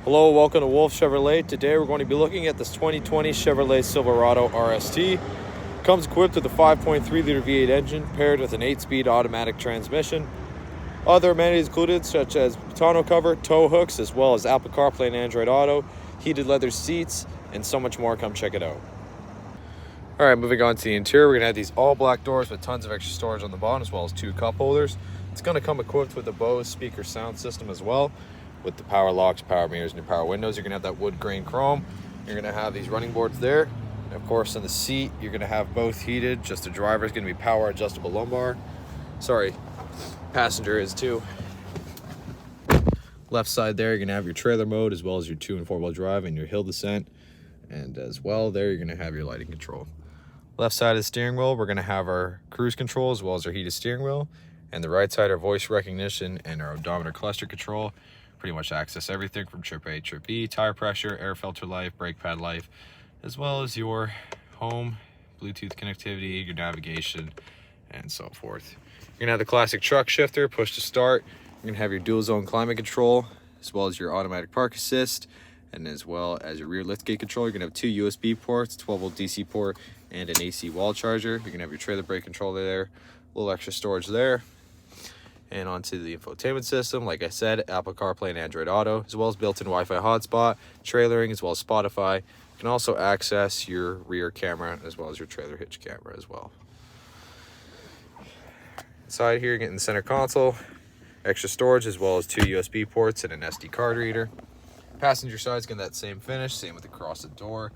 Hello, welcome to Wolfe Chevrolet. Today we're going to be looking at this 2020 Chevrolet Silverado RST. Comes equipped with a 5.3-liter V8 engine paired with an 8-speed automatic transmission. Other amenities included such as tonneau cover, tow hooks, as well as Apple Carplay and Android Auto, heated leather seats, and so much more. Come check it out. Alright, moving on to the interior, we're going to have these all black doors with tons of extra storage on the bottom as well as 2 cup holders. It's going to come equipped with the Bose speaker sound system as well, with the power locks, power mirrors, and your power windows. You're going to have that wood grain chrome. You're going to have these running boards there. And of course, in the seat, you're going to have both heated. Just the driver is going to be power adjustable lumbar. Sorry, passenger is too. Left side there, you're going to have your trailer mode as well as your 2- and 4-wheel drive and your hill descent. And as well, there you're going to have your lighting control. Left side of the steering wheel, we're going to have our cruise control as well as our heated steering wheel. And the right side, our voice recognition and our odometer cluster control. Pretty much access everything from trip A, trip B, tire pressure, air filter life, brake pad life, as well as your home, Bluetooth connectivity, your navigation, and so forth. You're gonna have the classic truck shifter, push to start. You're gonna have your dual zone climate control, as well as your automatic park assist, and as well as your rear liftgate control. You're gonna have 2 USB ports, 12-volt DC port, and an AC wall charger. You're gonna have your trailer brake controller there, a little extra storage there. And onto the infotainment system, like I said, Apple CarPlay and Android Auto, as well as built-in Wi-Fi hotspot, trailering, as well as Spotify. You can also access your rear camera as well as your trailer hitch camera as well. Inside here, you're getting the center console, extra storage, as well as 2 USB ports and an SD card reader. Passenger side's getting that same finish, same with the crossed door.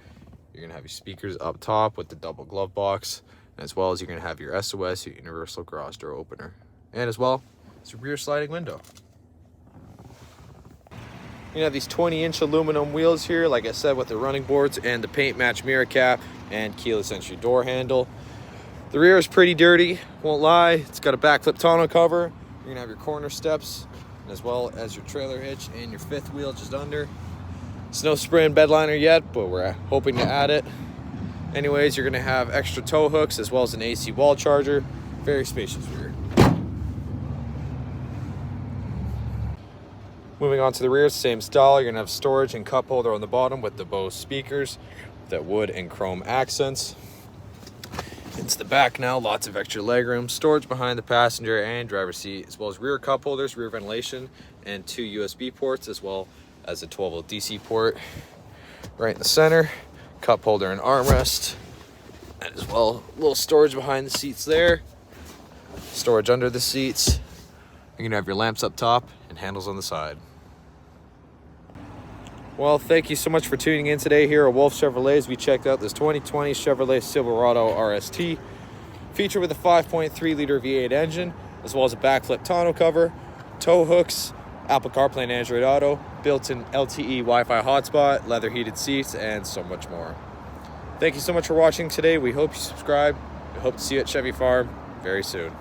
You're gonna have your speakers up top with the double glove box, as well as you're gonna have your SOS, your universal garage door opener, and as well, it's a rear sliding window. You have these 20-inch aluminum wheels here, like I said, with the running boards and the paint match mirror cap and keyless entry door handle. The rear is pretty dirty, won't lie. It's got a backflip tonneau cover. You're gonna have your corner steps, as well as your trailer hitch and your 5th wheel just under. It's no spray-in bed liner yet, but we're hoping to add it. Anyways, you're gonna have extra tow hooks as well as an AC wall charger. Very spacious rear. Moving on to the rear, same style. You're gonna have storage and cup holder on the bottom with the Bose speakers, that wood and chrome accents. Into the back now, lots of extra legroom, storage behind the passenger and driver seat, as well as rear cup holders, rear ventilation, and 2 USB ports, as well as a 12-volt DC port right in the center, cup holder and armrest, and as well, a little storage behind the seats there, storage under the seats. You're gonna have your lamps up top and handles on the side. Well, thank you so much for tuning in today here at Wolfe Chevrolet as we checked out this 2020 Chevrolet Silverado RST, featured with a 5.3-liter V8 engine, as well as a backflip tonneau cover, tow hooks, Apple CarPlay and Android Auto, built-in LTE Wi-Fi hotspot, leather heated seats, and so much more. Thank you so much for watching today. We hope you subscribe. We hope to see you at Chevy Farm very soon.